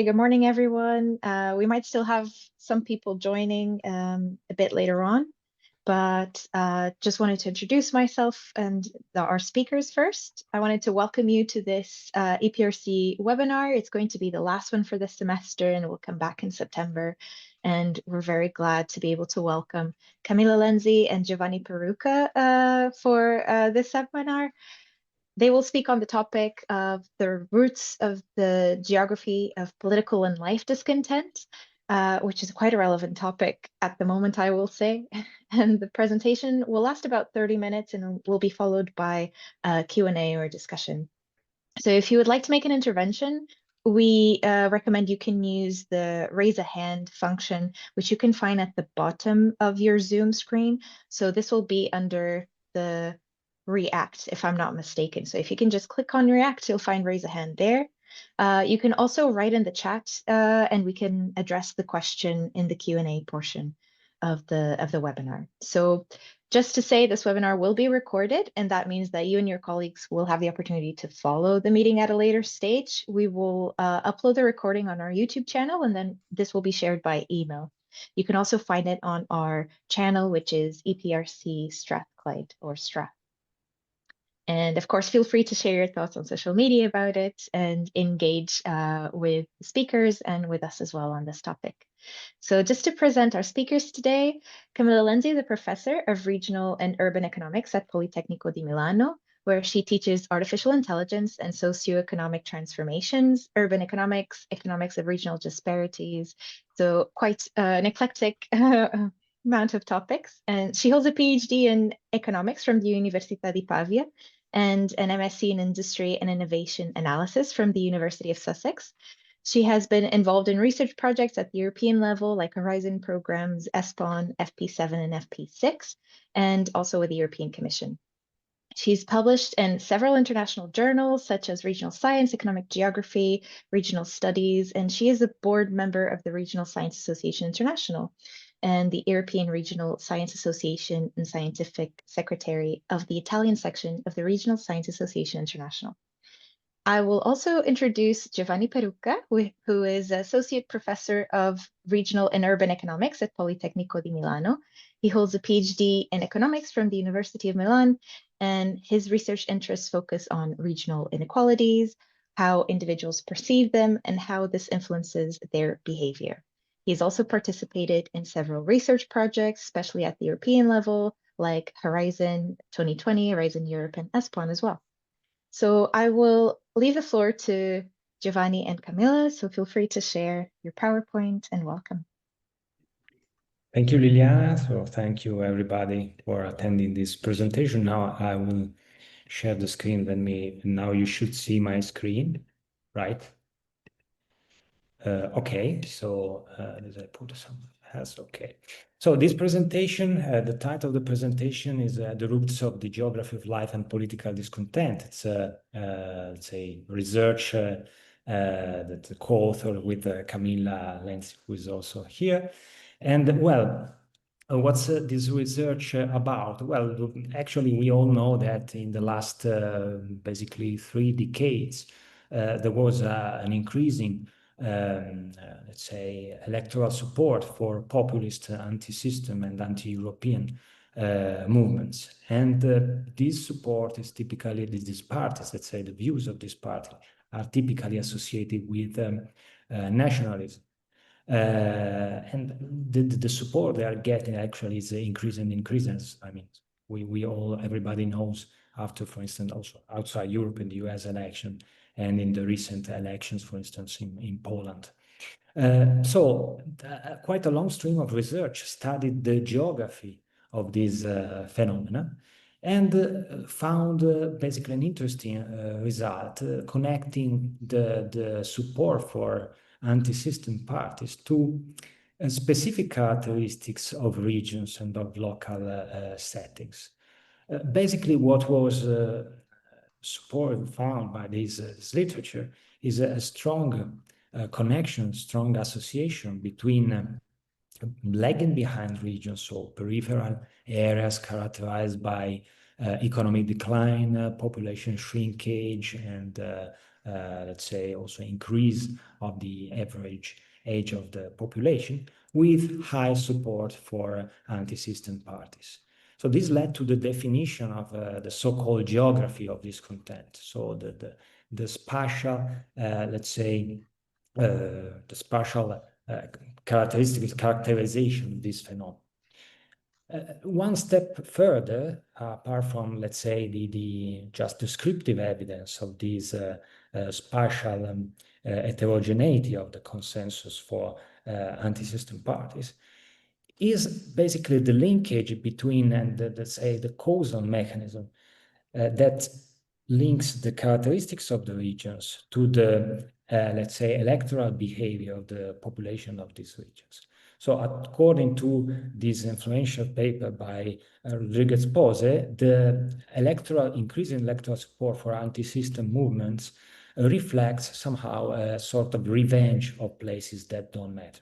Good morning, everyone. We might still have some people joining a bit later on, but just wanted to introduce myself and our speakers first. I wanted to welcome you to this EPRC webinar. It's going to be the last one for this semester and we'll come back in September. And we're very glad to be able to welcome Camilla Lenzi and Giovanni Perucca for this webinar. They will speak on the topic of the roots of the geography of political and life discontent, which is quite a relevant topic at the moment, I will say. And the presentation will last about 30 minutes and will be followed by a Q&A or discussion. So if you would like to make an intervention, we recommend you can use the raise a hand function, which you can find at the bottom of your Zoom screen. So this will be under the React, if I'm not mistaken. So if you can just click on React, you'll find raise a hand there. You can also write in the chat and we can address the question in the Q&A portion of the webinar. So just to say, this webinar will be recorded, and that means that you and your colleagues will have the opportunity to follow the meeting at a later stage. We will upload the recording on our YouTube channel, and then this will be shared by email. You can also find it on our channel, which is EPRC Strathclyde or Strath. And of course, feel free to share your thoughts on social media about it and engage with speakers and with us as well on this topic. So just to present our speakers today, Camilla Lenzi is a professor of regional and urban economics at Politecnico di Milano, where she teaches artificial intelligence and socioeconomic transformations, urban economics, economics of regional disparities. So quite an eclectic amount of topics. And she holds a PhD in economics from the Università di Pavia and an MSc in Industry and Innovation Analysis from the University of Sussex. She has been involved in research projects at the European level, like Horizon programs, ESPON, FP7 and FP6, and also with the European Commission. She's published in several international journals, such as Regional Science, Economic Geography, Regional Studies, and she is a board member of the Regional Science Association International and the European Regional Science Association and Scientific Secretary of the Italian section of the Regional Science Association International. I will also introduce Giovanni Perucca, who is Associate Professor of Regional and Urban Economics at Politecnico di Milano. He holds a PhD in economics from the University of Milan, and his research interests focus on regional inequalities, how individuals perceive them, and how this influences their behavior. He's also participated in several research projects, especially at the European level, like Horizon 2020, Horizon Europe, and ESPON as well. So I will leave the floor to Giovanni and Camilla, so feel free to share your PowerPoint and welcome. Thank you, Liliana. So thank you, everybody, for attending this presentation. Now I will share the screen. Now you should see my screen, right? Okay, so as I put some has okay. So this presentation, the title of the presentation is The Roots of the Geography of Life and Political Discontent. It's let's say research that the co-author with Camilla Lenzi, who is also here. And well, what's this research about? Well, actually, we all know that in the last basically 3 decades, there was an increasing let's say, electoral support for populist, anti-system and anti-European movements. And this support is typically, these parties, let's say the views of this party, are typically associated with nationalism. And the support they are getting actually is increasing. I mean, everybody knows after, for instance, also outside Europe in the US election, and in the recent elections, for instance, in Poland. So quite a long stream of research studied the geography of these phenomena and found basically an interesting result connecting the support for anti-system parties to specific characteristics of regions and of local settings. Basically, what was support found by this literature is a strong connection, strong association between lagging behind regions, so peripheral areas characterized by economic decline, population shrinkage, and let's say, also increase of the average age of the population, with high support for anti-system parties. So this led to the definition of the so-called geography of discontent. So the spatial, let's say, the spatial characterization of this phenomenon. One step further, apart from, let's say, the just descriptive evidence of this spatial heterogeneity of the consensus for anti-system parties, is basically the linkage between, and let's say, the causal mechanism that links the characteristics of the regions to the, let's say, electoral behavior of the population of these regions. So according to this influential paper by Rodriguez Pose, the increase in electoral support for anti-system movements reflects somehow a sort of revenge of places that don't matter.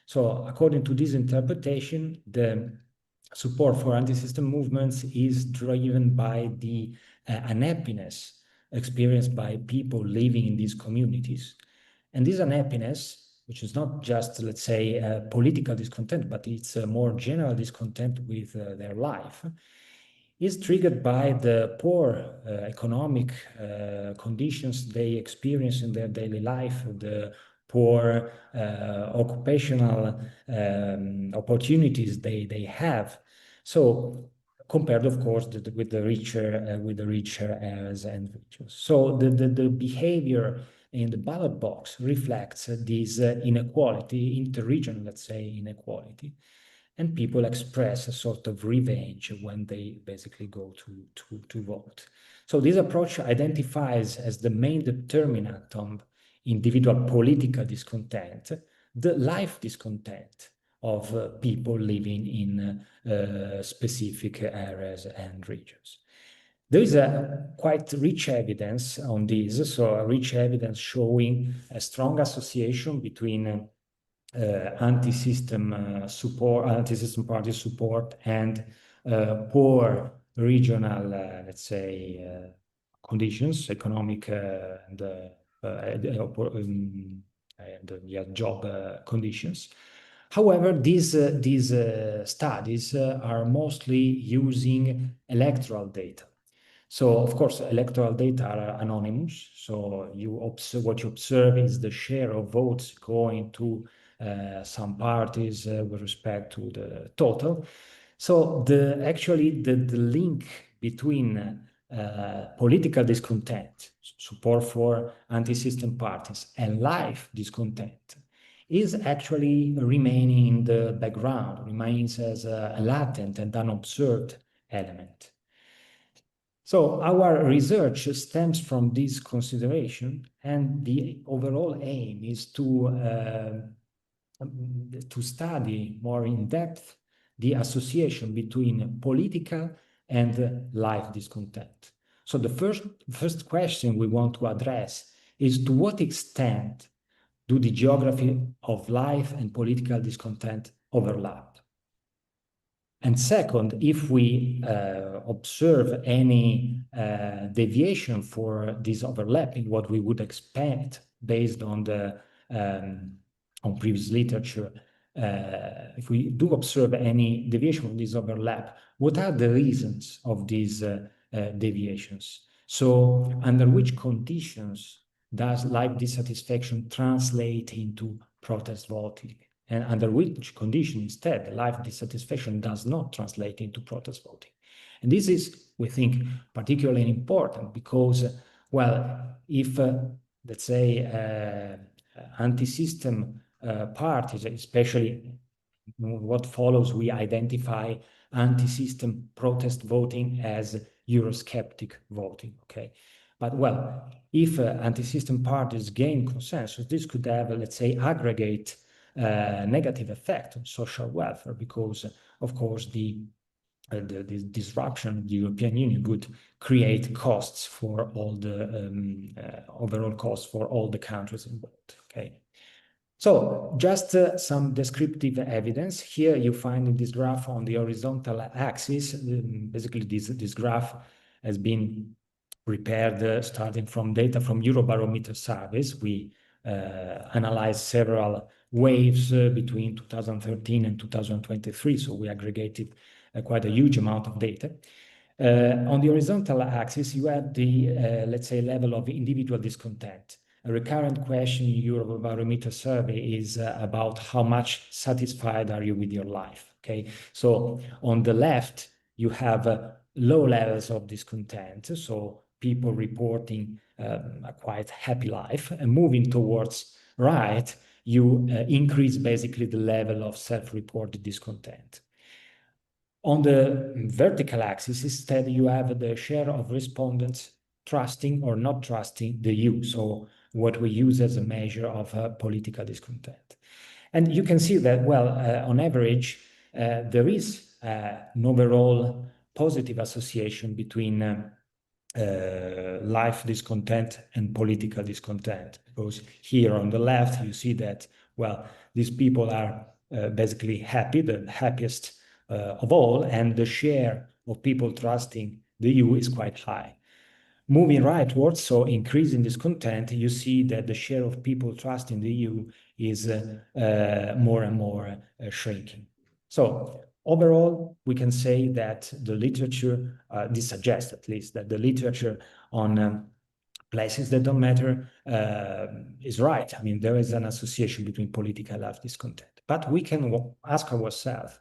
So according to this interpretation, the support for anti-system movements is driven by the unhappiness experienced by people living in these communities. And this unhappiness, which is not just, let's say, political discontent, but it's a more general discontent with their life, is triggered by the poor economic conditions they experience in their daily life, the poor occupational opportunities they have. So compared, of course, with the richer areas and regions. So the behavior in the ballot box reflects this inequality, interregional, let's say, inequality. And people express a sort of revenge when they basically go to vote. So this approach identifies as the main determinant of individual political discontent the life discontent of people living in specific areas and regions. There is a quite rich evidence on this, so a rich evidence showing a strong association between anti-system support, anti-system party support, and poor regional, let's say, conditions, economic and job conditions. However, these studies are mostly using electoral data. So, of course, electoral data are anonymous. So what you observe is the share of votes going to some parties with respect to the total. So actually the link between political discontent, support for anti-system parties, and life discontent is actually remaining in the background, remains as a latent and unobserved element. So our research stems from this consideration, and the overall aim is to study more in depth the association between political and life discontent. So the first question we want to address is, to what extent do the geography of life and political discontent overlap? And second, if we observe any deviation for this overlapping, what we would expect based on the on previous literature, if we do observe any deviation from this overlap, what are the reasons of these deviations? So under which conditions does life dissatisfaction translate into protest voting? And under which condition instead life dissatisfaction does not translate into protest voting? And this is, we think, particularly important because, well, if, let's say, anti-system parties, especially what follows, we identify anti-system protest voting as Eurosceptic voting, okay? But, well, if anti-system parties gain consensus, this could have, let's say, aggregate negative effect on social welfare because, of course, the disruption of the European Union would create costs for all the overall costs for all the countries involved, okay? So just some descriptive evidence. Here you find in this graph on the horizontal axis, basically this graph has been prepared starting from data from Eurobarometer surveys. We analyzed several waves between 2013 and 2023, so we aggregated quite a huge amount of data. On the horizontal axis, you have the, let's say, level of individual discontent. A recurrent question in Eurobarometer survey is about how much satisfied are you with your life, okay? So on the left, you have low levels of discontent, so people reporting a quite happy life, and moving towards right, you increase basically the level of self-reported discontent. On the vertical axis, instead, you have the share of respondents trusting or not trusting the EU, so what we use as a measure of political discontent. And you can see that, well, on average, there is an overall positive association between life discontent and political discontent, because here on the left, you see that, well, these people are basically happy, the happiest of all, and the share of people trusting the EU is quite high. Moving rightwards, so increasing discontent, you see that the share of people trusting the EU is more and more shrinking. So overall, we can say that the literature, this suggests at least, that the literature on places that don't matter is right. I mean, there is an association between political life discontent. But we can ask ourselves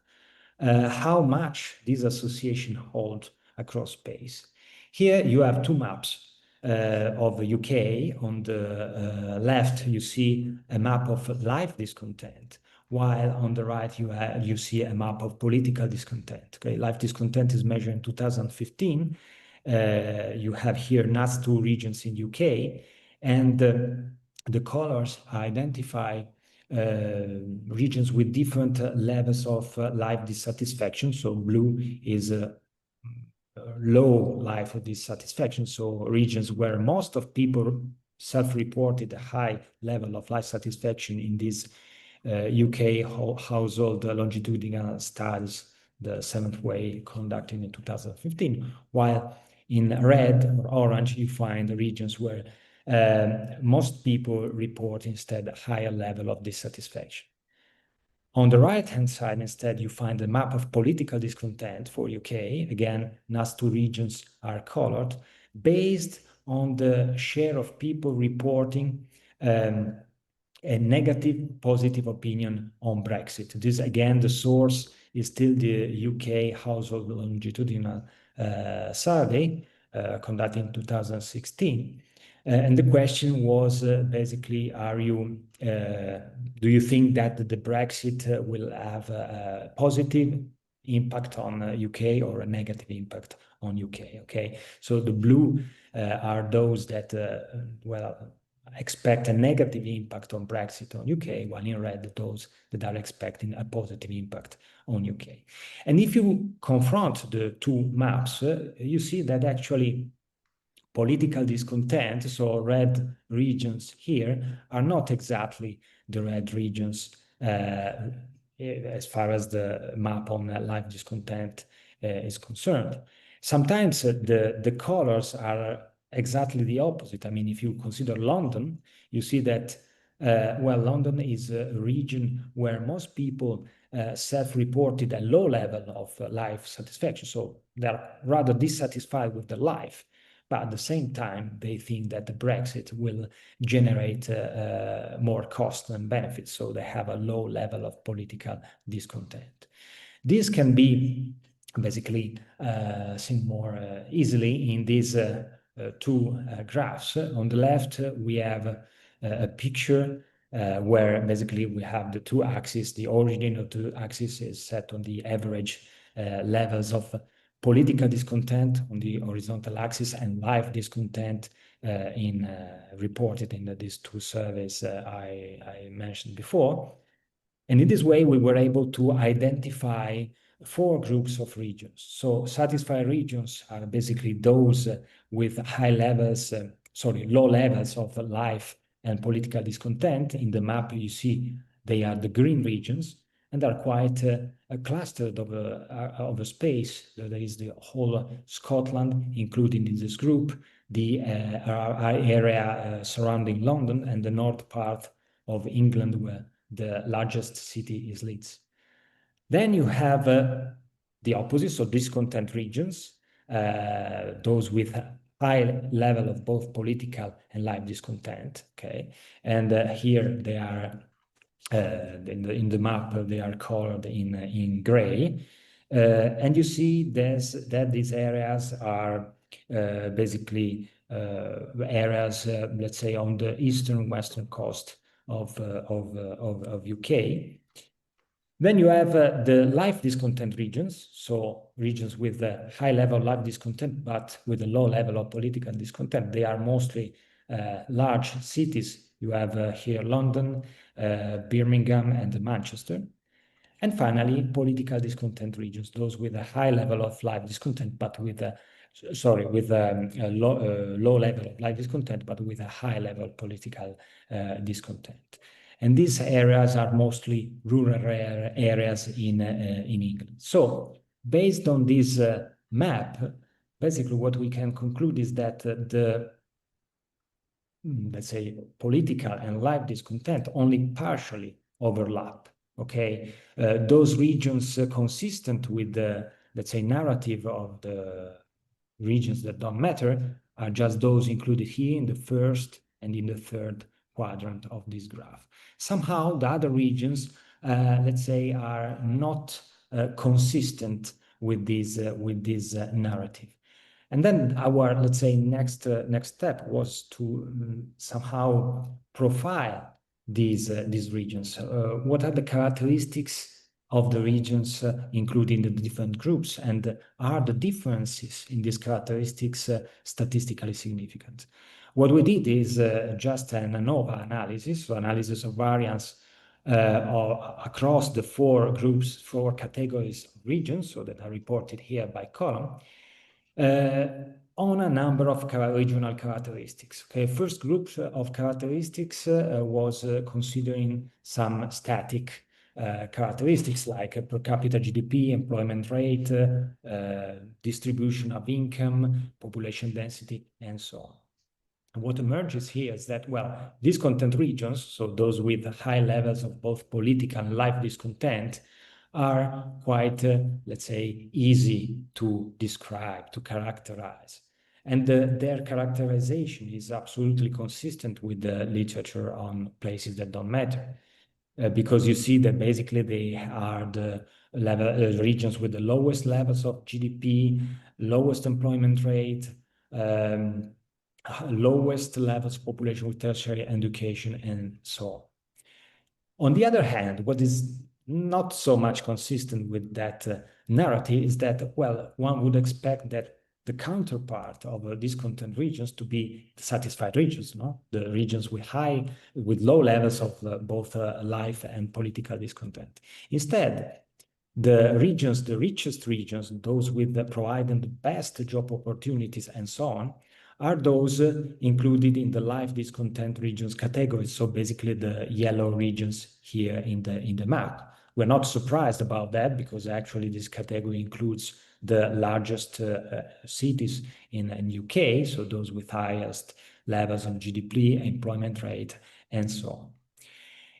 how much this association holds across space. Here you have two maps of the UK. On the left, you see a map of life discontent, while on the right, you see a map of political discontent. Okay, life discontent is measured in 2015. You have here NAS2 regions in UK, and the colors identify regions with different levels of life dissatisfaction. So blue is low life dissatisfaction, so regions where most of people self-reported a high level of life satisfaction in these UK household longitudinal studies, the seventh way conducted in 2015, while in red or orange you find the regions where most people report instead a higher level of dissatisfaction. On the right-hand side, instead, you find a map of political discontent for UK. Again, NAS2 regions are colored based on the share of people reporting a negative, positive opinion on Brexit. This, again, the source is still the UK Household Longitudinal Survey conducted in 2016. And the question was basically, do you think that the Brexit will have a positive impact on UK or a negative impact on UK? Okay, so the blue are those that, expect a negative impact on Brexit on UK, while in red, those that are expecting a positive impact on UK. And if you confront the two maps, you see that actually political discontent, so red regions here, are not exactly the red regions as far as the map on life discontent is concerned. Sometimes the colors are exactly the opposite. I mean, if you consider London, you see that, London is a region where most people self-reported a low level of life satisfaction, so they're rather dissatisfied with their life. But at the same time, they think that the Brexit will generate more costs than benefits, so they have a low level of political discontent. This can be basically seen more easily in these two graphs. On the left, we have a picture where basically we have the two axes. The origin of the axis is set on the average levels of political discontent on the horizontal axis and life discontent reported in these two surveys I mentioned before. And in this way, we were able to identify 4 groups of regions. So satisfied regions are basically those with low levels of life and political discontent. In the map, you see they are the green regions, and are quite clustered of a space. There is the whole Scotland included in this group. the area surrounding London and the north part of England, where the largest city is Leeds. Then you have the opposite, so discontent regions, those with high level of both political and life discontent, okay? And here they are, in the map, they are colored in gray. And you see that these areas are basically areas, let's say, on the eastern western coast of UK. Then you have the life discontent regions, so regions with a high level of life discontent, but with a low level of political discontent. They are mostly large cities. You have here London, Birmingham, and Manchester. And finally, political discontent regions, those with a high level of life discontent, but with a low level of life discontent, but with a high level of political discontent. And these areas are mostly rural areas in England. So based on this map, basically what we can conclude is that the, let's say, political and life discontent only partially overlap, okay? Those regions consistent with the, let's say, narrative of the regions that don't matter are just those included here in the first and in the third quadrant of this graph. Somehow the other regions, let's say, are not consistent with this narrative. And then our, let's say, next step was to somehow profile these regions. What are the characteristics of the regions included in the different groups, and are the differences in these characteristics statistically significant? What we did is just an ANOVA analysis, so analysis of variance across the four groups, four categories of regions, so that are reported here by column, on a number of regional characteristics. Okay, first group of characteristics was considering some static characteristics like per capita GDP, employment rate, distribution of income, population density, and so on. And what emerges here is that, well, discontent regions, so those with high levels of both political and life discontent, are quite, let's say, easy to describe, to characterize. And their characterization is absolutely consistent with the literature on places that don't matter. Because you see that basically they are the regions with the lowest levels of GDP, lowest employment rate, lowest levels of population with tertiary education, and so on. On the other hand, what is not so much consistent with that narrative is that, well, one would expect that the counterpart of discontent regions to be the satisfied regions, no? The regions with low levels of both life and political discontent. Instead, the regions, the richest regions, those with providing the best job opportunities and so on, are those included in the life discontent regions category. So basically the yellow regions here in the map. We're not surprised about that, because actually this category includes the largest cities in UK, so those with highest levels of GDP, employment rate, and so on.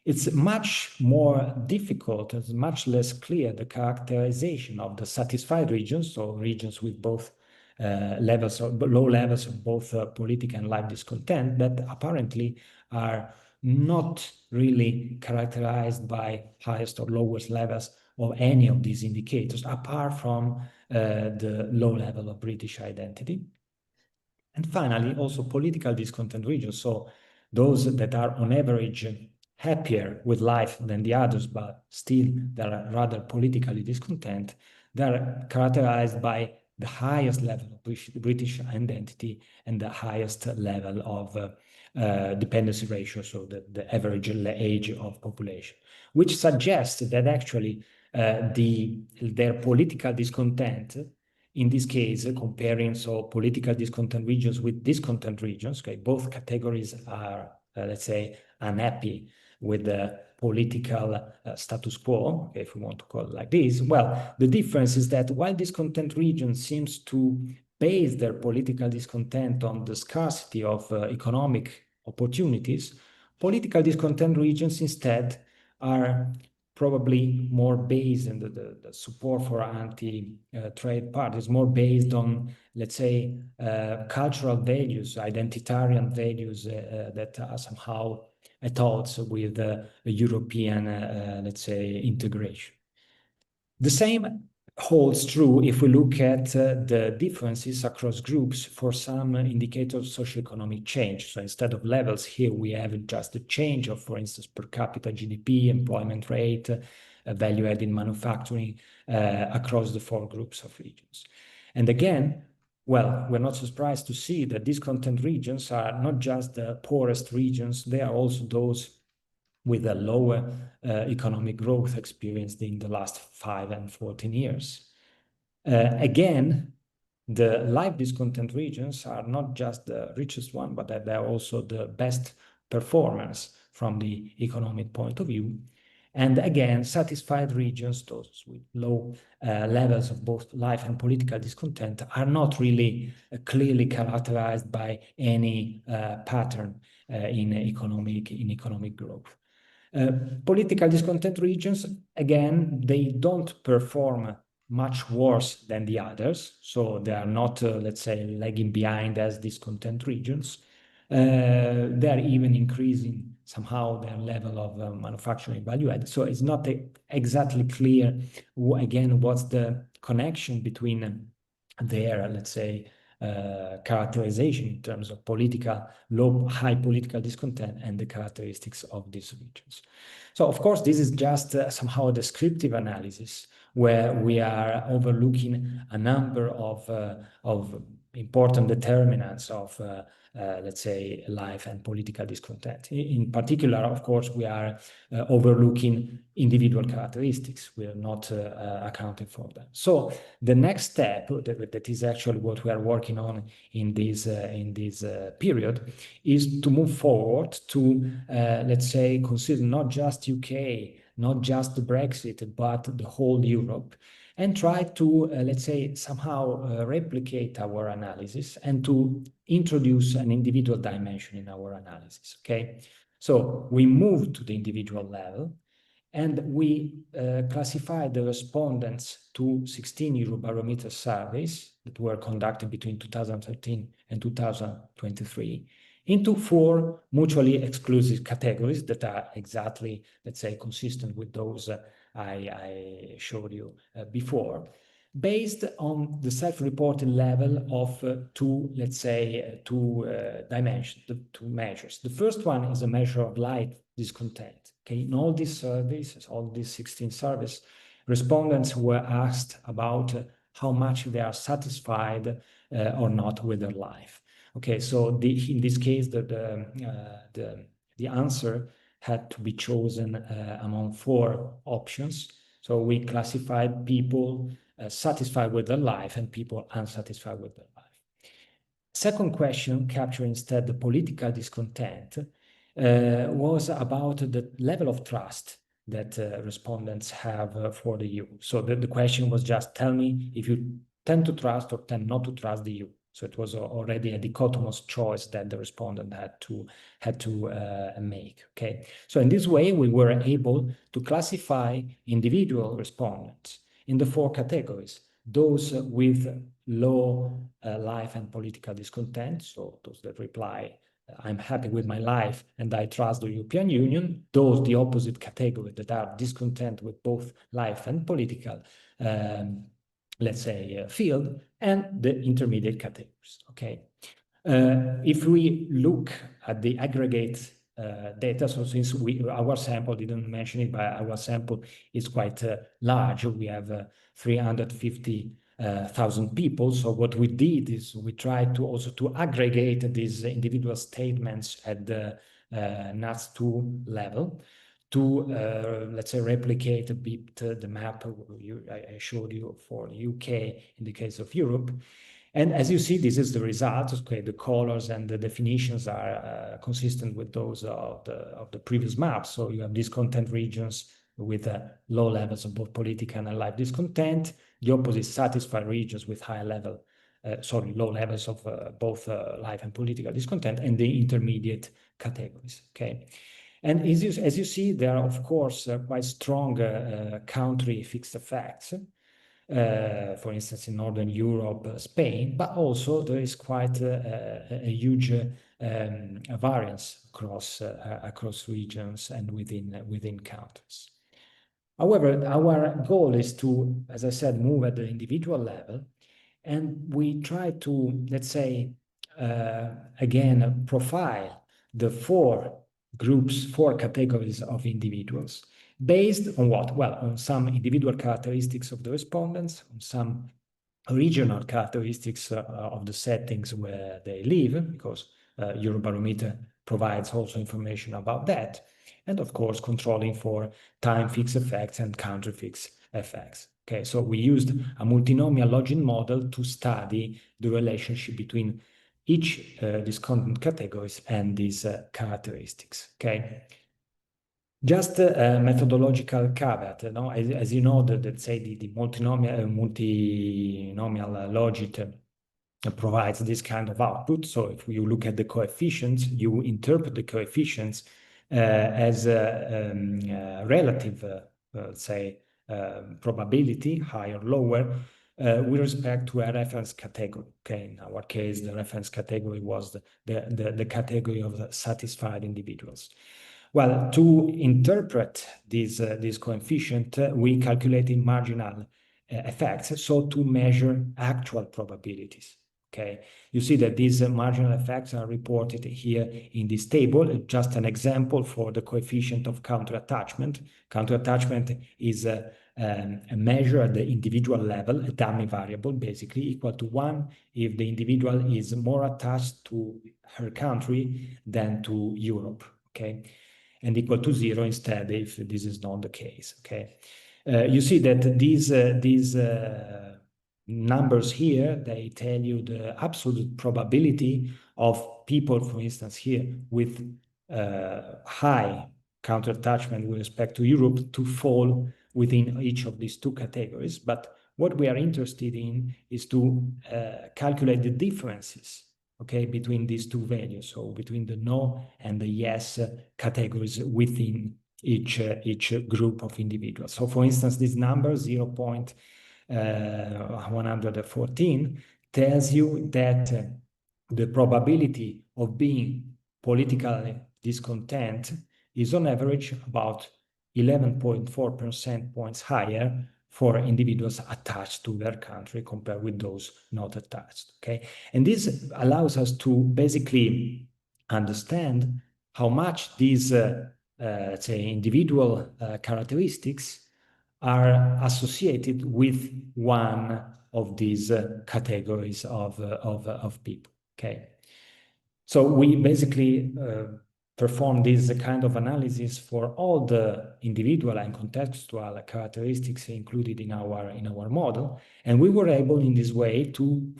It's much more difficult, it's much less clear, the characterization of the satisfied regions, so regions with both low levels of both political and life discontent, that apparently are not really characterized by highest or lowest levels of any of these indicators, apart from the low level of British identity. And finally, also political discontent regions, so those that are on average happier with life than the others, but still they are rather politically discontent, they are characterized by the highest level of British identity and the highest level of dependency ratio, so the average age of population, which suggests that actually their political discontent, in this case, comparing political discontent regions with discontent regions, okay, both categories are, let's say, unhappy with the political status quo, if we want to call it like this. Well, the difference is that while discontent region seems to base their political discontent on the scarcity of economic opportunities, political discontent regions instead are probably more based in the support for anti-trade parties, more based on, let's say, cultural values, identitarian values that are somehow at odds with European, let's say, integration. The same holds true if we look at the differences across groups for some indicators of socioeconomic change. So instead of levels, here we have just a change of, for instance, per capita GDP, employment rate, value added manufacturing across the 4 groups of regions. And again, well, we're not surprised to see that discontent regions are not just the poorest regions, they are also those with a lower economic growth experienced in the last 5 and 14 years. Again, the life discontent regions are not just the richest one, but that they're also the best performers from the economic point of view. And again, satisfied regions, those with low levels of both life and political discontent, are not really clearly characterized by any pattern in economic growth. Political discontent regions, again, they don't perform much worse than the others, so they are not, let's say, lagging behind as discontent regions. They are even increasing somehow their level of manufacturing value added. So it's not exactly clear, again, what's the connection between their, let's say, characterization in terms of high political discontent and the characteristics of these regions. So, of course, this is just somehow a descriptive analysis where we are overlooking a number of important determinants of let's say, life and political discontent. In particular, of course, we are overlooking individual characteristics. We are not accounting for them. So the next step, that is actually what we are working on in this period, is to move forward to, let's say, consider not just UK, not just the Brexit, but the whole Europe, and try to, let's say, somehow replicate our analysis and to introduce an individual dimension in our analysis, okay? So we move to the individual level, and we classify the respondents to 16 Eurobarometer surveys that were conducted between 2013 and 2023 into 4 mutually exclusive categories that are exactly, let's say, consistent with those I showed you before, based on the self-reported level of two dimensions, two measures. The first one is a measure of life discontent. Okay, in all these surveys, all these 16 surveys, respondents were asked about how much they are satisfied or not with their life. Okay, so in this case, the answer had to be chosen among 4 options. So we classified people satisfied with their life and people unsatisfied with their life. Second question, capture instead the political discontent, was about the level of trust that respondents have for the EU. So the question was just, tell me if you tend to trust or tend not to trust the EU. So it was already a dichotomous choice that the respondent had to make. Okay, so in this way we were able to classify individual respondents in the 4 categories: those with low life and political discontent, so those that reply, I'm happy with my life and I trust the European Union; those, the opposite category, that are discontent with both life and political let's say, field, and the intermediate categories, okay? If we look at the aggregate data, so since our sample, didn't mention it, but our sample is quite large, we have 350,000 people. So what we did is we tried to also to aggregate these individual statements at the NAS2 level, to, let's say, replicate a bit the map I showed you for the UK in the case of Europe. And as you see, this is the result. Okay, the colors and the definitions are consistent with those of the previous maps. So you have discontent regions with low levels of both political and life discontent. The opposite, satisfied regions with high level low levels of both life and political discontent, and the intermediate categories. Okay, and as you see, there are of course quite strong country fixed effects. For instance, in Northern Europe, Spain, but also there is quite a huge variance across regions and within countries. However, our goal is to, as I said, move at the individual level, and we try to, let's say, again, profile the four categories of individuals. Based on what? Well, on some individual characteristics of the respondents, on some regional characteristics of the settings where they live, because Eurobarometer provides also information about that, and of course controlling for time fixed effects and country fixed effects. Okay, so we used a multinomial logit model to study the relationship between each discontent categories and these characteristics. Okay. Just a methodological caveat, as you know, let's say the multinomial logit provides this kind of output. So if you look at the coefficients, you interpret the coefficients as a relative, say, probability, higher or lower, with respect to a reference category. Okay, in our case, the reference category was the category of the satisfied individuals. Well, to interpret this coefficient, we calculated marginal effects, so to measure actual probabilities. Okay, you see that these marginal effects are reported here in this table. Just an example for the coefficient of counterattachment. Counterattachment is a measure at the individual level, a dummy variable, basically equal to 1 if the individual is more attached to her country than to Europe. Okay, and equal to 0 instead if this is not the case. Okay, you see that these numbers here, they tell you the absolute probability of people, for instance, here with high counterattachment with respect to Europe to fall within each of these two categories. But what we are interested in is to calculate the differences, okay, between these two values, so between the no and the yes categories within each group of individuals. So for instance, this number 0.114 tells you that the probability of being politically discontent is on average about 11.4 percentage points higher for individuals attached to their country compared with those not attached. Okay, and this allows us to basically understand how much these say individual characteristics are associated with one of these categories of people. Okay, so we basically perform this kind of analysis for all the individual and contextual characteristics included in our model, and we were able in this way to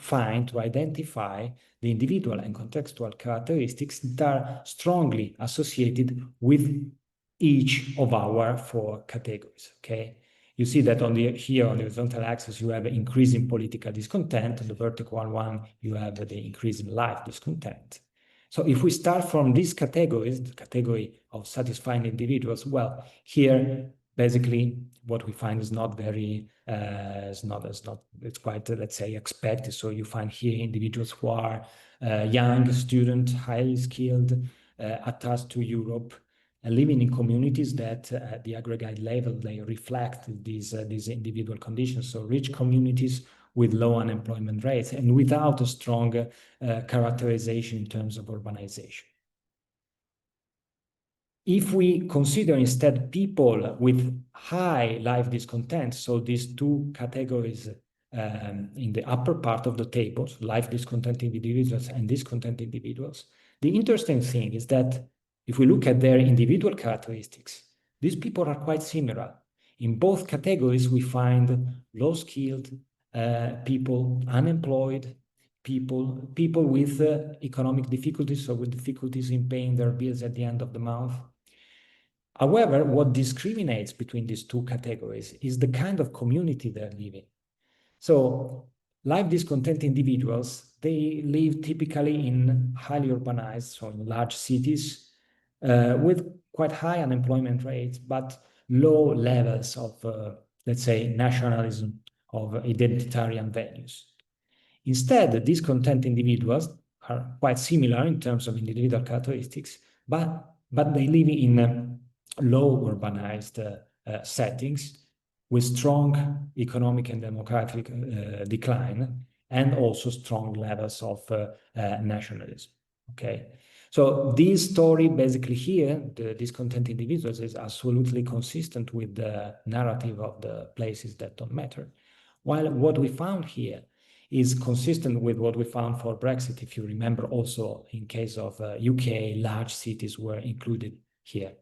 identify the individual and contextual characteristics that are strongly associated with each of our four categories. Okay, you see that here on the horizontal axis you have an increase in political discontent, on the vertical one you have the increase in life discontent. So if we start from these categories, the category of satisfying individuals, well, here basically what we find is not very, it's quite, let's say, expected. So you find here individuals who are young, student, highly skilled, attached to Europe, and living in communities that at the aggregate level, they reflect these individual conditions. So rich communities with low unemployment rates and without a strong characterization in terms of urbanization. If we consider instead people with high life discontent, so these two categories in the upper part of the table, so life discontent individuals and discontent individuals, the interesting thing is that if we look at their individual characteristics, these people are quite similar. In both categories, we find low-skilled people, unemployed people with economic difficulties, so with difficulties in paying their bills at the end of the month. However, what discriminates between these two categories is the kind of community they're living. So life discontent individuals, they live typically in highly urbanized, so in large cities, with quite high unemployment rates, but low levels of, let's say, nationalism, of identitarian values. Instead, discontent individuals are quite similar in terms of individual characteristics, but they live in low urbanized settings with strong economic and demographic decline, and also strong levels of nationalism. Okay, so this story basically here, the discontent individuals, is absolutely consistent with the narrative of the places that don't matter. While what we found here is consistent with what we found for Brexit. If you remember, also in case of UK, large cities were included here.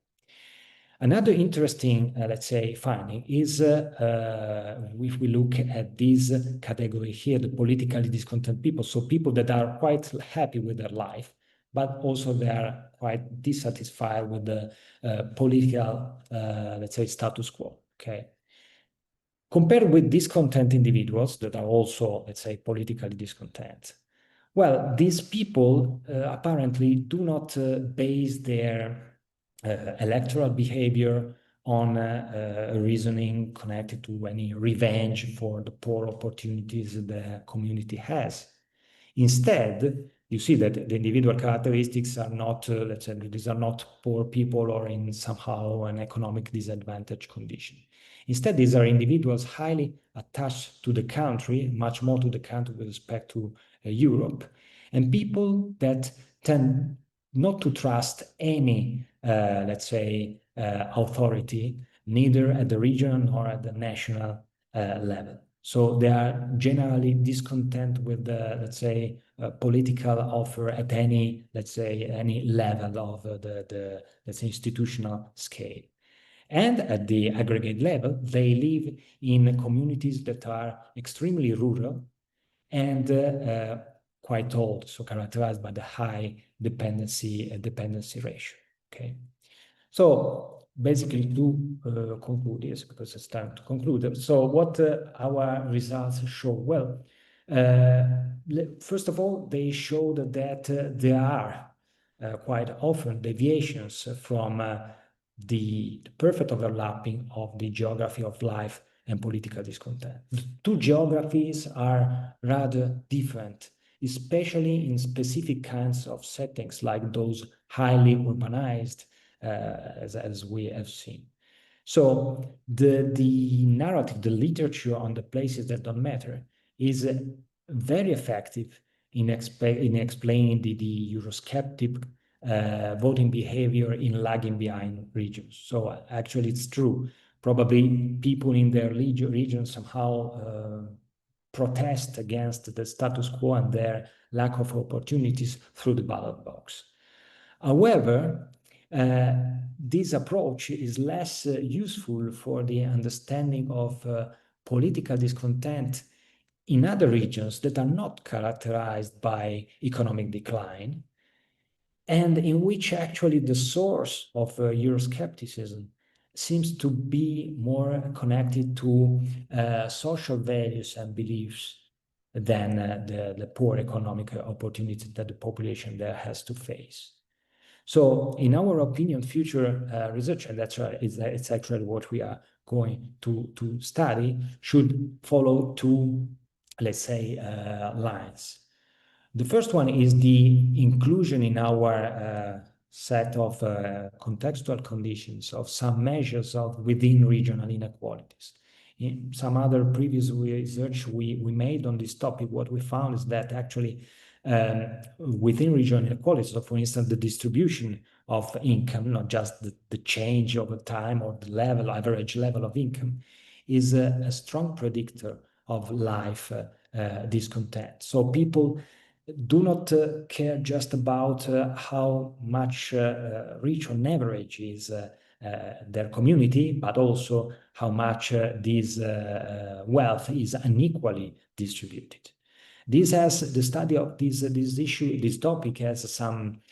Another interesting, let's say, finding is if we look at this category here, the politically discontent people, so people that are quite happy with their life, but also they are quite dissatisfied with the political, let's say, status quo, okay? Compared with discontent individuals that are also, let's say, politically discontent, well, these people apparently do not base their electoral behavior on reasoning connected to any revenge for the poor opportunities the community has. Instead, you see that the individual characteristics are not, let's say, these are not poor people or in somehow an economic disadvantaged condition. Instead, these are individuals highly attached to the country, much more to the country with respect to Europe, and people that tend not to trust any, let's say, authority, neither at the regional nor at the national level. So they are generally discontent with the, let's say, political offer at any, let's say, any level of the let's say, institutional scale. And at the aggregate level, they live in communities that are extremely rural and quite old, so characterized by the high dependency ratio. Okay, so basically to conclude this, because it's time to conclude. So what our results show? Well, first of all, they showed that there are quite often deviations from the perfect overlapping of the geography of life and political discontent. The two geographies are rather different, especially in specific kinds of settings like those highly urbanized, as we have seen. So the narrative, the literature on the places that don't matter is very effective in explaining the Eurosceptic voting behavior in lagging behind regions. So actually it's true. Probably people in their region somehow protest against the status quo and their lack of opportunities through the ballot box. However, this approach is less useful for the understanding of political discontent in other regions that are not characterized by economic decline, and in which actually the source of Euroscepticism seems to be more connected to social values and beliefs than the poor economic opportunities that the population there has to face. So in our opinion, future research, and it's actually what we are going to study, should follow two, let's say, lines. The first one is the inclusion in our set of contextual conditions of some measures of within regional inequalities. In some other previous research we made on this topic, what we found is that actually within regional inequalities, so for instance, the distribution of income, not just the change over time or the average level of income, is a strong predictor of life discontent. So people do not care just about how much rich on average is their community, but also how much this wealth is unequally distributed. The study of this topic has some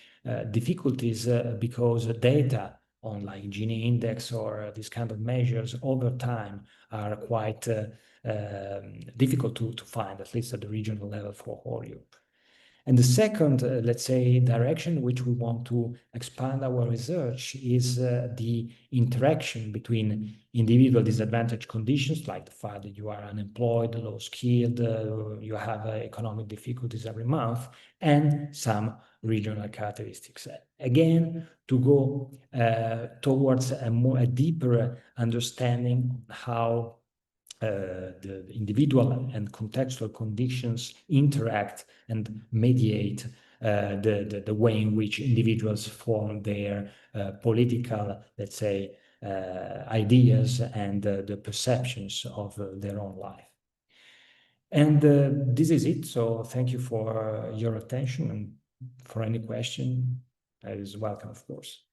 difficulties because data on like Gini index or these kind of measures over time are quite difficult to find, at least at the regional level for whole Europe. And the second, let's say, direction which we want to expand our research is the interaction between individual disadvantaged conditions, like the fact that you are unemployed, low skilled, you have economic difficulties every month, and some regional characteristics. Again, to go towards a deeper understanding of how the individual and contextual conditions interact and mediate the way in which individuals form their political, let's say, ideas and the perceptions of their own life. And this is it. So thank you for your attention, and for any question, that is welcome, of course.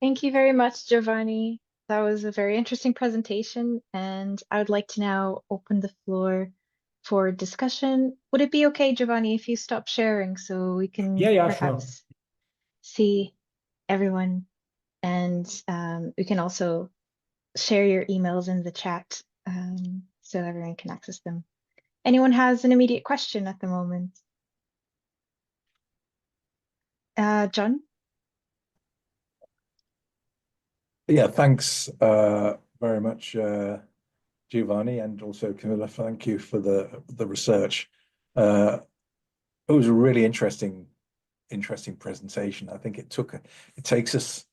Thank you very much, Giovanni. That was a very interesting presentation, and I would like to now open the floor for discussion. Would it be okay, Giovanni, if you stop sharing so we can perhaps see everyone, and we can also share your emails in the chat so everyone can access them. Anyone has an immediate question at the moment? John? Yeah, thanks very much, Giovanni, and also Camilla. Thank you for the research. It was a really interesting presentation. I think it takes us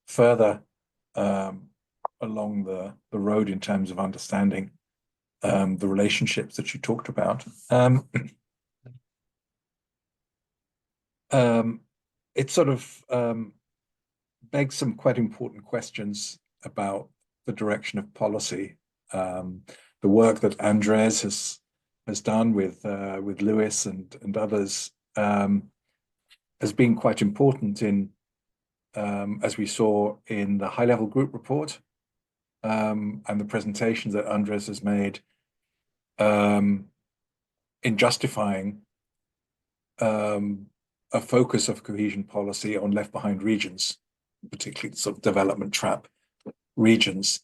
further along the road in terms of understanding the relationships that you talked about. It sort of begs some quite important questions about the direction of policy. The work that Andres has done with Lewis and others has been quite important in, as we saw in the high-level group report and the presentations that Andres has made in justifying a focus of cohesion policy on left-behind regions, particularly sort of development trap regions.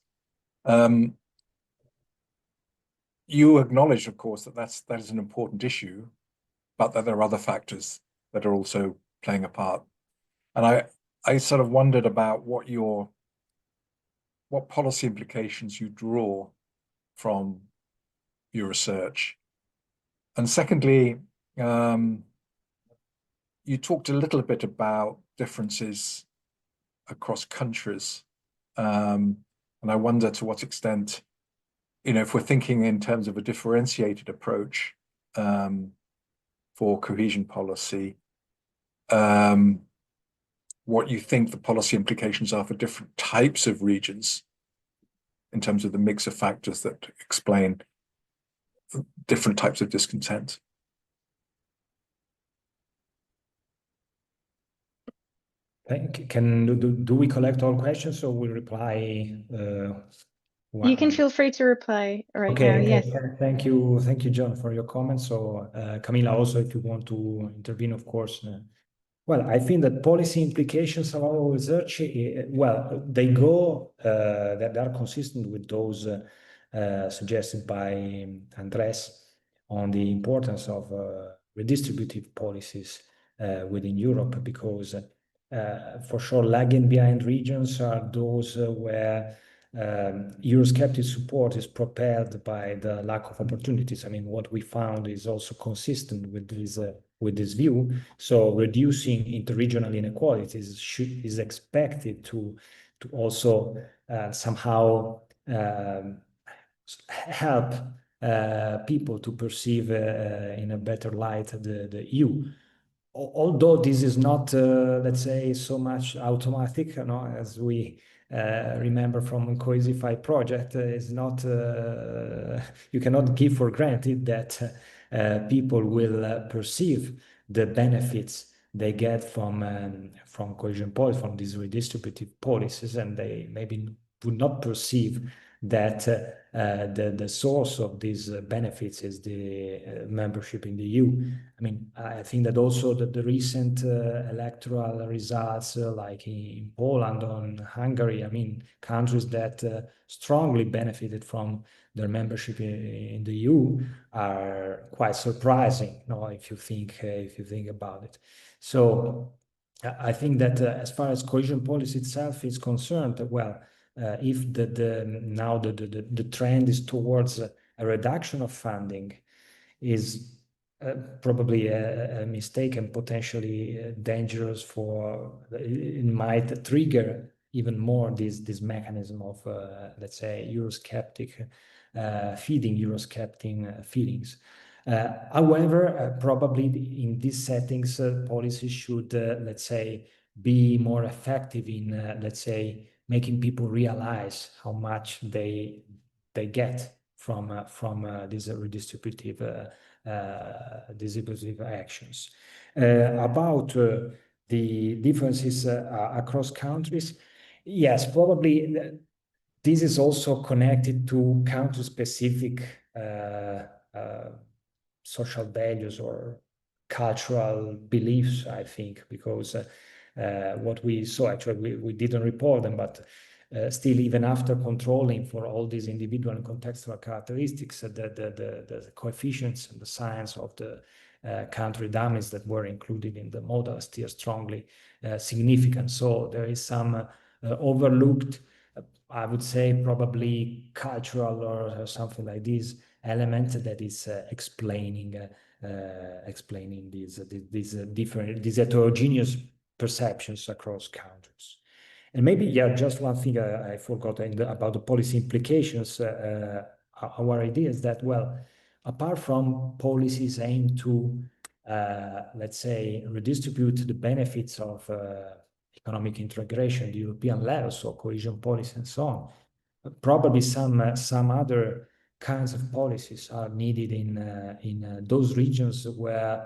You acknowledge, of course, that is an important issue, but that there are other factors that are also playing a part. And I sort of wondered about what policy implications you draw from your research. And secondly, you talked a little bit about differences across countries. And I wonder to what extent, if we're thinking in terms of a differentiated approach for cohesion policy, what you think the policy implications are for different types of regions in terms of the mix of factors that explain different types of discontent. Do we collect all questions, or we reply? You can feel free to reply right now. Yes. Thank you, John, for your comments. So Camilla, also, if you want to intervene, of course. Well, I think that policy implications of our research, well, they are consistent with those suggested by Andres on the importance of redistributive policies within Europe, because for sure lagging behind regions are those where Eurosceptic support is propelled by the lack of opportunities. I mean, what we found is also consistent with this view. So reducing interregional inequalities is expected to also somehow help people to perceive in a better light the EU. Although this is not, let's say, so much automatic, as we remember from Cohesify project, is not, you cannot give for granted that people will perceive the benefits they get from cohesion policy, from these redistributive policies, and they maybe would not perceive that the source of these benefits is the membership in the EU. I mean, I think that also the recent electoral results, like in Poland or Hungary, I mean, countries that strongly benefited from their membership in the EU are quite surprising, no, if you think about it. So I think that as far as cohesion policy itself is concerned, well, if now the trend is towards a reduction of funding, is probably a mistake and potentially dangerous it might trigger even more this mechanism of let's say Eurosceptic feeding Eurosceptic feelings. However, probably in these settings, policies should let's say be more effective in let's say making people realize how much they get from these redistributive actions. About the differences across countries, yes, probably this is also connected to country-specific social values or cultural beliefs, I think, because what we saw, actually, we didn't report them, but still, even after controlling for all these individual and contextual characteristics, the coefficients and the science of the country dummies that were included in the model are still strongly significant. So there is some overlooked, I would say, probably cultural or something like this element that is explaining these different, these heterogeneous perceptions across countries. And maybe, yeah, just one thing I forgot about the policy implications. Our idea is that, well, apart from policies aimed to, let's say, redistribute the benefits of economic integration at the European level, so cohesion policy and so on, probably some other kinds of policies are needed in those regions where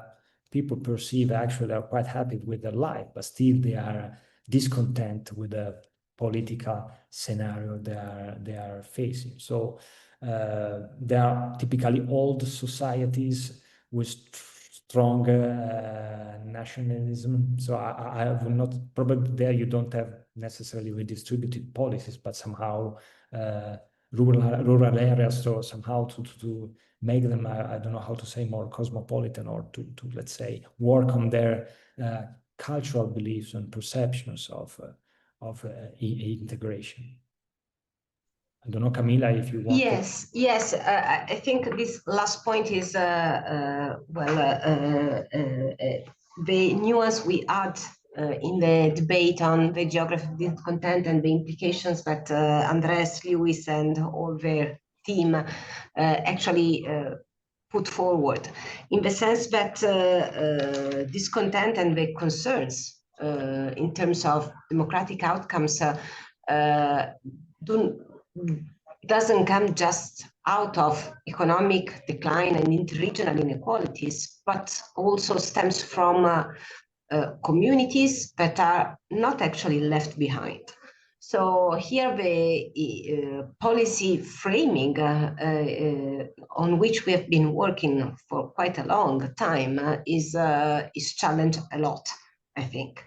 people perceive actually are quite happy with their life, but still they are discontent with the political scenario they are facing. So there are typically old societies with strong nationalism. So I will not, probably there you don't have necessarily redistributed policies, but somehow rural areas, so somehow to make them, I don't know how to say, more cosmopolitan, or to let's say work on their cultural beliefs and perceptions of integration. I don't know, Camilla, if you want. Yes, I think this last point is the nuance we add in the debate on the geography of discontent and the implications that Andres, Lewis, and all their team actually put forward, in the sense that discontent and the concerns in terms of democratic outcomes doesn't come just out of economic decline and interregional inequalities, but also stems from communities that are not actually left behind. So here the policy framing on which we have been working for quite a long time is challenged a lot, I think.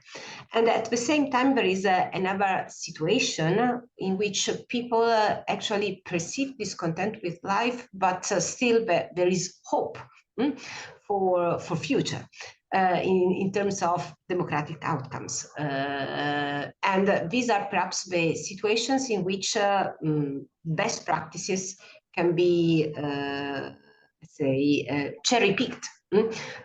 And at the same time, there is another situation in which people actually perceive discontent with life, but still there is hope for future in terms of democratic outcomes. And these are perhaps the situations in which best practices can be, let's say, cherry-picked.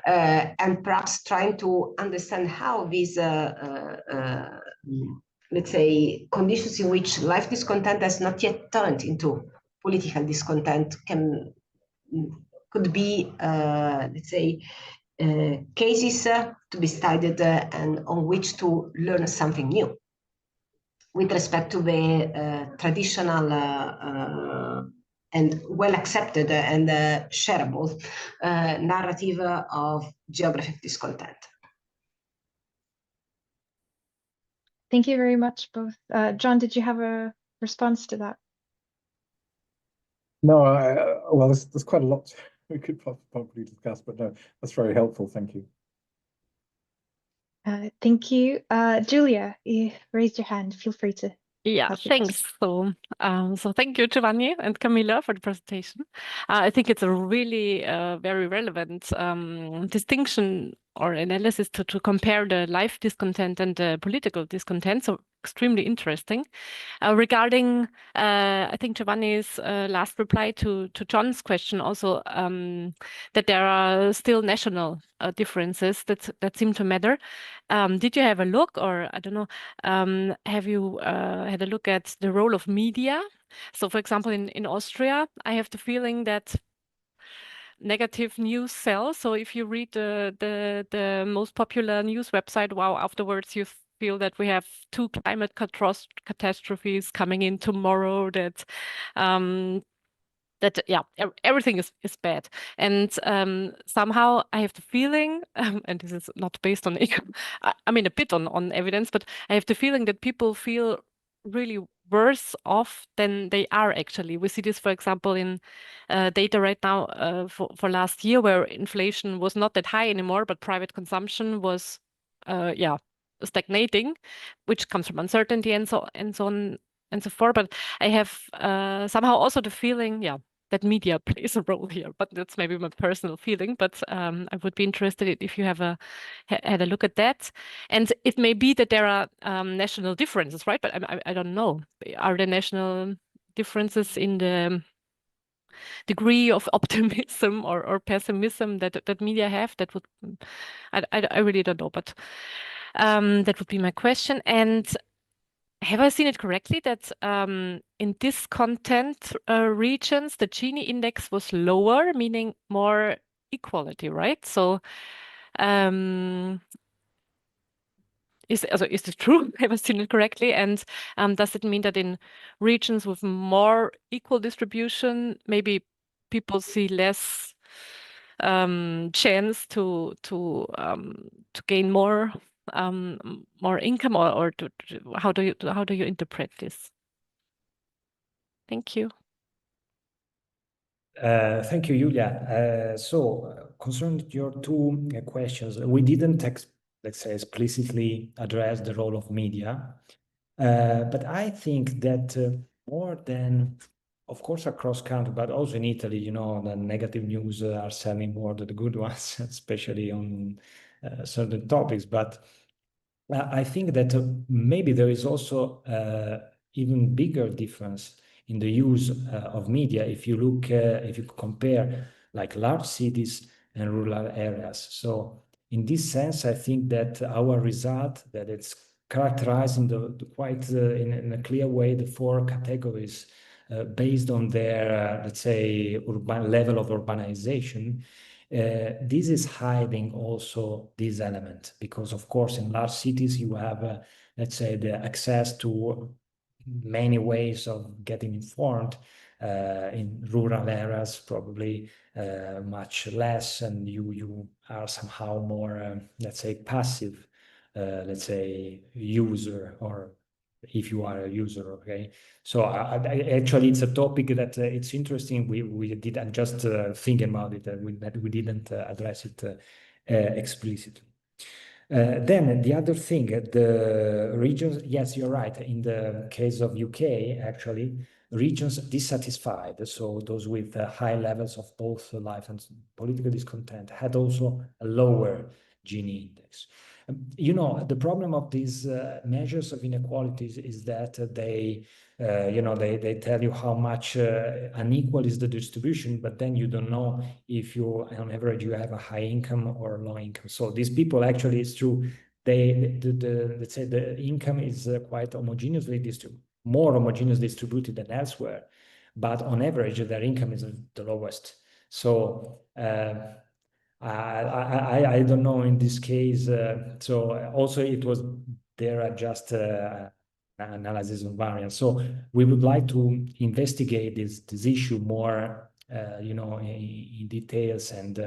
And perhaps trying to understand how these, let's say, conditions in which life discontent has not yet turned into political discontent could be, let's say, cases to be studied and on which to learn something new with respect to the traditional and well accepted and shareable narrative of geography of discontent. Thank you very much, both. John, did you have a response to that? No, well, there's quite a lot we could probably discuss, but no, that's very helpful. Thank you. Thank you. Julia, you raised your hand. Feel free to Yeah, ask your thanks. question. So thank you, Giovanni and Camilla, for the presentation. I think it's a really very relevant distinction or analysis to compare the life discontent and the political discontent. So extremely interesting. Regarding, I think Giovanni's last reply to John's question also, that there are still national differences that seem to matter. Did you have a look, or I don't know, have you had a look at the role of media? So, for example, in Austria, I have the feeling that negative news sells. So if you read the most popular news website, wow, afterwards you feel that we have 2 climate catastrophes coming in tomorrow, that yeah, everything is bad. And somehow I have the feeling, and this is not based on I mean a bit on evidence, but I have the feeling that people feel really worse off than they are actually. We see this, for example, in data right now for last year, where inflation was not that high anymore, but private consumption was yeah, stagnating, which comes from uncertainty and so on and so forth. But I have somehow also the feeling, yeah, that media plays a role here, but that's maybe my personal feeling. But I would be interested if you have had a look at that. And it may be that there are national differences, right? But I don't know. Are there national differences in the degree of optimism or pessimism that media have? That would, I really don't know, but that would be my question. And have I seen it correctly that in discontent regions, the Gini index was lower, meaning more equality, right? So is this true? Have I seen it correctly? And does it mean that in regions with more equal distribution, maybe people see less chance to gain more income, or how do you interpret this? Thank you. Thank you, Julia. So concerning your 2 questions, we didn't, let's say, explicitly address the role of media, but I think that more than, of course, across country, but also in Italy, you know, the negative news are selling more than the good ones, especially on certain topics. But I think that maybe there is also even bigger difference in the use of media if you look, if you compare like large cities and rural areas. So in this sense, I think that our result, that it's characterized in the quite in a clear way the 4 categories based on their, let's say, urban level of urbanization. This is hiding also this element because, of course, in large cities you have, let's say, the access to many ways of getting informed. In rural areas, probably much less, and you are somehow more, let's say, passive, let's say, user, or if you are a user, okay? So actually, it's a topic that it's interesting. We didn't just think about it, we didn't address it explicitly. Then the other thing, the regions, yes, you're right. In the case of UK, actually, regions dissatisfied, so those with high levels of both life and political discontent, had also a lower Gini index. You know, the problem of these measures of inequalities is that they, you know, they tell you how much unequal is the distribution, but then you don't know if you, on average, you have a high income or low income. So these people, actually, it's true, let's say the income is quite homogeneously distributed, more homogeneously distributed than elsewhere, but on average, their income is the lowest. So I don't know in this case. So also it was there are just analysis of variance. So we would like to investigate this issue more, you know, in details, and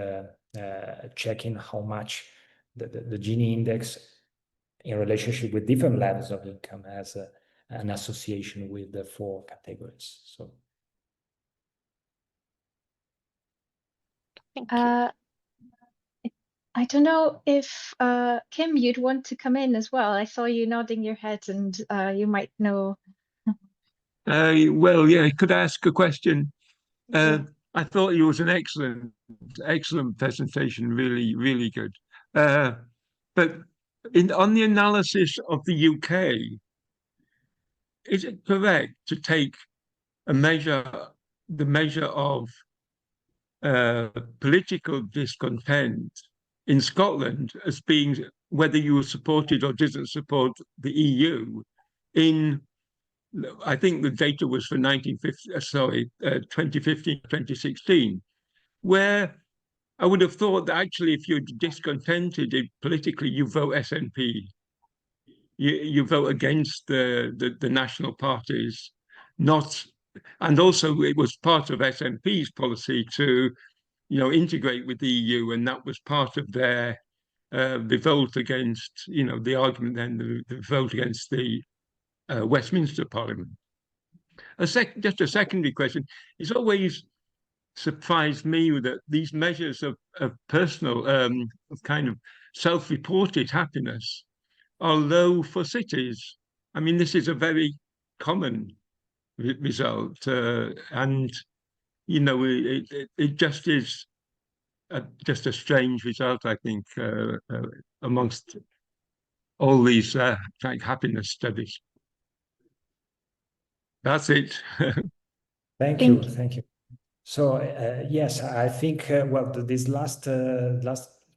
checking how much the Gini index in relationship with different levels of income has an association with the 4 categories. So. Thank you. I don't know if Kim, you'd want to come in as well. I saw you nodding your head, and you might know. Well, yeah, could I ask a question? Yeah. I thought it was an excellent presentation, really, really good. But on the analysis of the UK, is it correct to take the measure of political discontent in Scotland as being whether you supported or didn't support the EU in, I think the data was for 2015, 2016, where I would have thought that actually if you're discontented politically, you vote SNP. You vote against the national parties, not, and also it was part of SNP's policy to, integrate with the EU, and that was part of their the vote against, the argument then the vote against the Westminster Parliament. Just a secondary question. It's always surprised me that these measures of personal, of kind of self-reported happiness are low for cities. I mean, this is a very common result, and it just is just a strange result, I think, amongst all these like happiness studies. That's it. Thank you. So yes, I think well, this last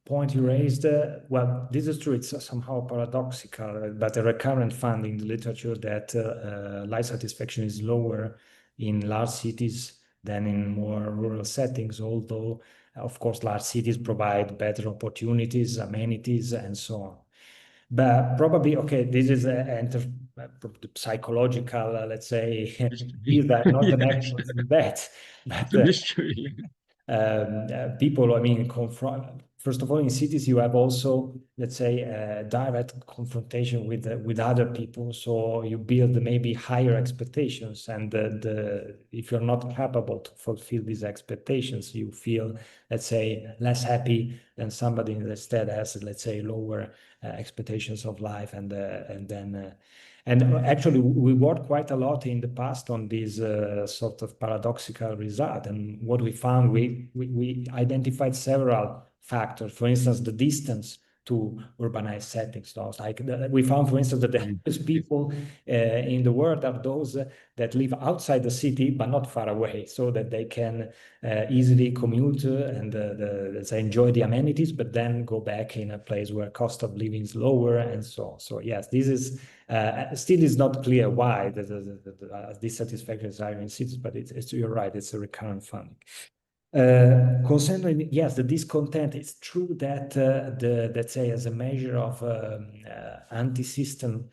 point you raised, well, this is true. It's somehow paradoxical, but a recurrent finding in the literature that life satisfaction is lower in large cities than in more rural settings. Although, of course, large cities provide better opportunities, amenities, and so on. But probably, okay, this is psychological, let's say, is that not an actual bet, but mystery. People, I mean, first of all, in cities, you have also, let's say, direct confrontation with other people. So you build maybe higher expectations, and if you're not capable to fulfill these expectations, you feel, let's say, less happy than somebody instead has, let's say, lower expectations of life, and actually, we worked quite a lot in the past on this sort of paradoxical result. And what we found, we identified several factors. For instance, the distance to urbanized settings. So like we found, for instance, that the happiest people in the world are those that live outside the city, but not far away, so that they can easily commute and let's say enjoy the amenities, but then go back in a place where cost of living is lower and so on. So yes, this is still is not clear why the dissatisfaction is higher in cities, but you're right, it's a recurrent finding. Concerning, yes, the discontent, it's true that let's say as a measure of anti-system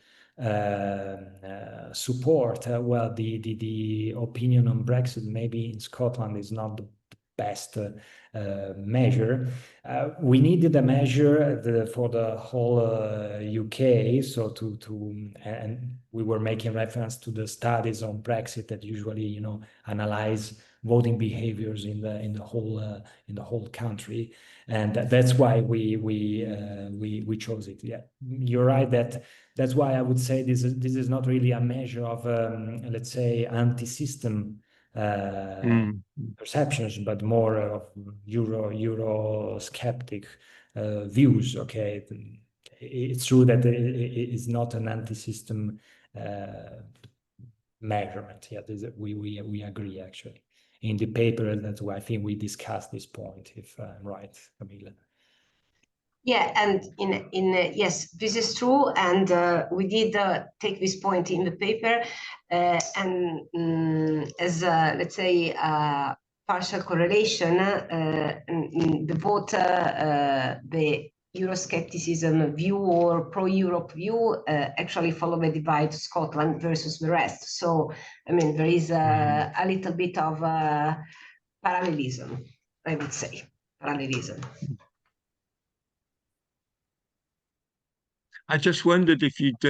support, well, the opinion on Brexit maybe in Scotland is not the best measure. We needed a measure for the whole UK, so and we were making reference to the studies on Brexit that usually analyze voting behaviors in the whole country, and that's why we chose it. Yeah, you're right. That's why I would say this is not really a measure of let's say anti-system perceptions, but more of Eurosceptic views. Okay, it's true that it is not an anti-system measurement. Yeah, we agree actually. In the paper, that's why I think we discussed this point, if I'm right, Camilla. Yeah, and yes, this is true, and we did take this point in the paper, and as let's say partial correlation, the vote, the Euroscepticism view or pro-Europe view actually follow the divide Scotland versus the rest. So, I mean, there is a little bit of parallelism, I would say, parallelism. I just wondered if you'd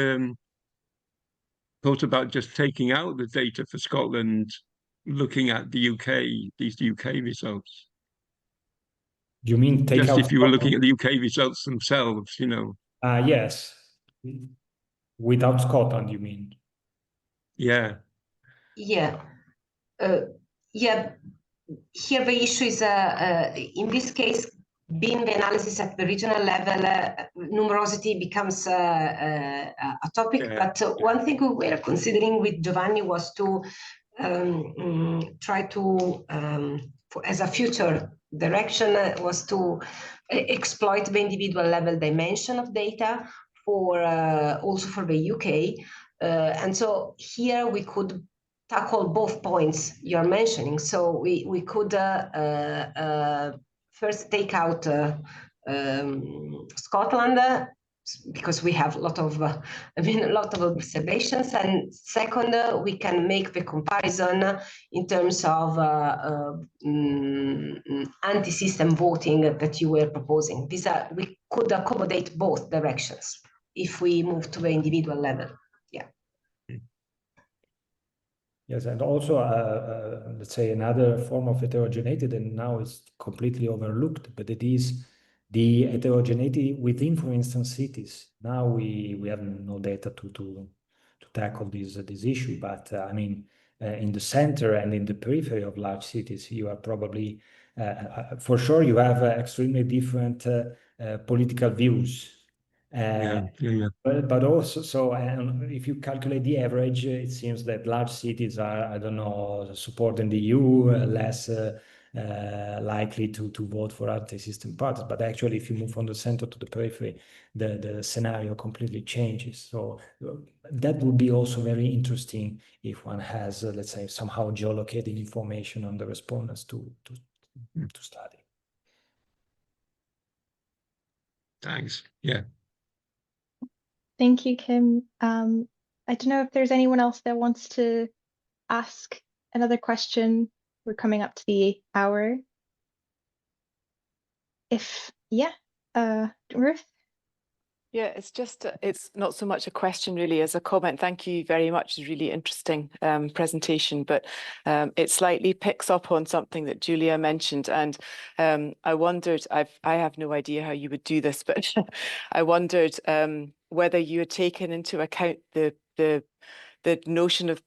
thought about just taking out the data for Scotland, looking at the UK, these UK results. You mean take Just out if you were looking Scotland? at the UK results themselves, you know. Yes. Without Scotland, you mean? Yeah. Yeah. Here the issue is, in this case, being the analysis at the regional level, numerosity becomes a topic. Yeah. But one thing we were considering with Giovanni was to try to, as a future direction, was to exploit the individual level dimension of data for also for the UK. And so here we could tackle both points you're mentioning. So we could first take out Scotland, because we have a lot of observations, and second, we can make the comparison in terms of anti-system voting that you were proposing. We could accommodate both directions if we move to the individual level. Yes, and also, let's say another form of heterogeneity that now is completely overlooked, but it is the heterogeneity within, for instance, cities. Now we have no data to tackle this issue, but I mean, in the center and in the periphery of large cities, you are probably, for sure, you have extremely different political views. But also, so if you calculate the average, it seems that large cities are, I don't know, supporting the EU, less likely to vote for anti-system parties. But actually, if you move from the center to the periphery, the scenario completely changes. So that would be also very interesting if one has, let's say, somehow geolocated information on the respondents to study. Thanks. Yeah. Thank you, Kim. I don't know if there's anyone else that wants to ask another question. We're coming up to the hour. Ruth? Yeah, it's just, it's not so much a question really as a comment. Thank you very much. It's a really interesting presentation, but it slightly picks up on something that Julia mentioned. And I wondered, I have no idea how you would do this, but I wondered whether you had taken into account the notion of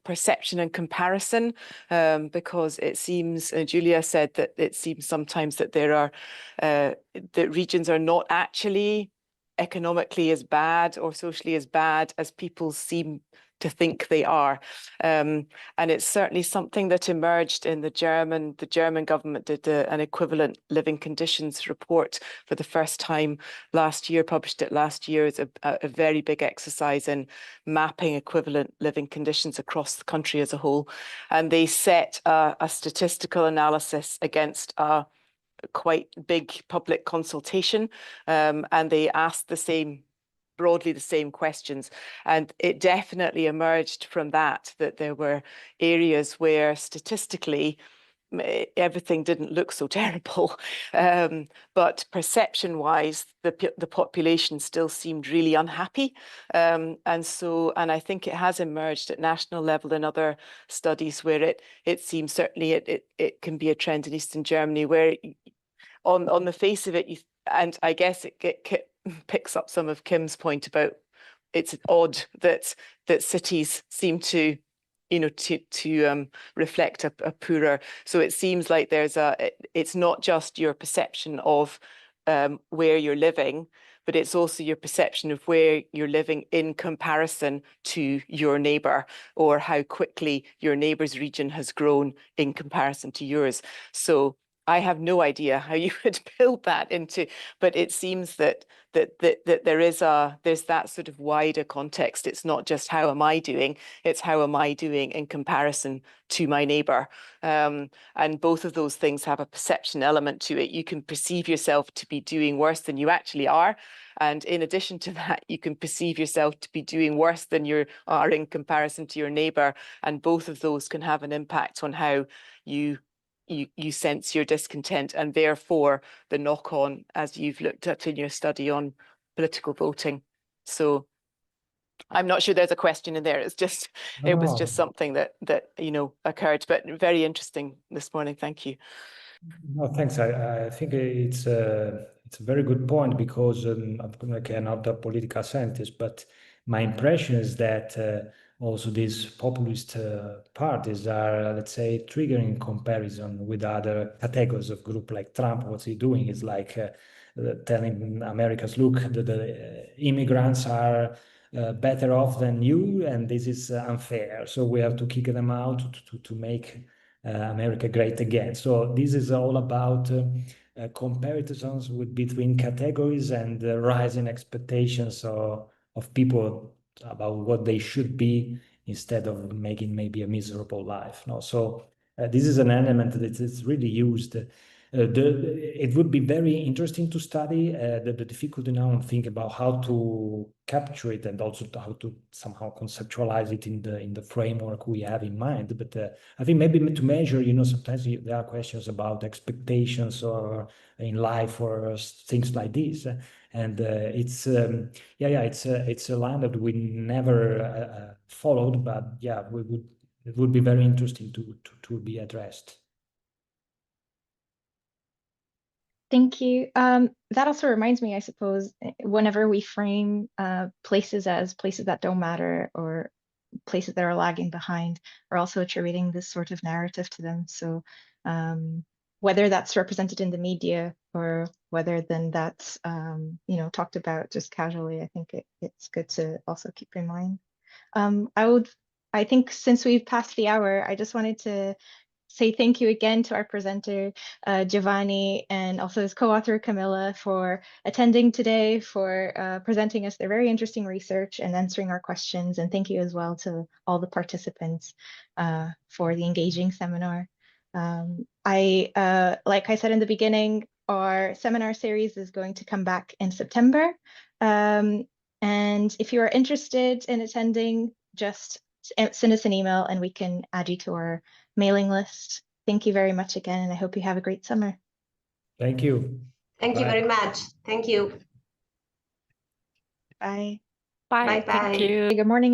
perception and comparison, because it seems, Julia said that it seems sometimes that there are, that regions are not actually economically as bad or socially as bad as people seem to think they are. And it's certainly something that emerged in the German government did an equivalent living conditions report for the first time last year, published it last year. It's a very big exercise in mapping equivalent living conditions across the country as a whole. And they set a statistical analysis against a quite big public consultation, and they asked broadly the same questions. And it definitely emerged from that there were areas where statistically everything didn't look so terrible, but perception-wise, the population still seemed really unhappy, and I think it has emerged at national level in other studies where it seems certainly it can be a trend in Eastern Germany where on the face of it, and I guess it picks up some of Kim's point about it's odd that cities seem to, to reflect a poorer. So it seems like it's not just your perception of where you're living, but it's also your perception of where you're living in comparison to your neighbour, or how quickly your neighbour's region has grown in comparison to yours. So I have no idea how you would build that into, but it seems that there's that sort of wider context. It's not just how am I doing, it's how am I doing in comparison to my neighbour. And both of those things have a perception element to it. You can perceive yourself to be doing worse than you actually are. And in addition to that, you can perceive yourself to be doing worse than you are in comparison to your neighbour. And both of those can have an impact on how you sense your discontent, and therefore the knock-on, as you've looked at in your study on political voting. So I'm not sure there's a question in there. It's just it was just something that occurred, but very interesting this morning. Thank you. No, thanks. I think it's a very good point because I not a political scientist, but my impression is that also these populist parties are, let's say, triggering comparison with other categories of group like Trump. What's he doing is like telling Americans, look, the immigrants are better off than you, and this is unfair. So we have to kick them out to make America great again. So this is all about comparisons between categories and rising expectations of people about what they should be instead of making maybe a miserable life. No, so this is an element that is really used. It would be very interesting to study the difficulty now and think about how to capture it and also how to somehow conceptualize it in the framework we have in mind. But I think maybe to measure, sometimes there are questions about expectations or in life or things like this. And it's it's a line that we never followed, but yeah, it would be very interesting to be addressed. Thank you. That also reminds me, I suppose, whenever we frame places as places that don't matter or places that are lagging behind, are also attributing this sort of narrative to them. So whether that's represented in the media or whether then that's talked about just casually, I think it's good to also keep in mind. I think since we've passed the hour, I just wanted to say thank you again to our presenter, Giovanni, and also his co-author, Camilla, for attending today, for presenting us their very interesting research and answering our questions. And thank you as well to all the participants for the engaging seminar. Like I said in the beginning, our seminar series is going to come back in September. And if you are interested in attending, just send us an email and we can add you to our mailing list. Thank you very much again, and I hope you have a great summer. Thank you. Thank you very much. Thank you. Bye. Bye. Bye-bye. Thank you. Good morning.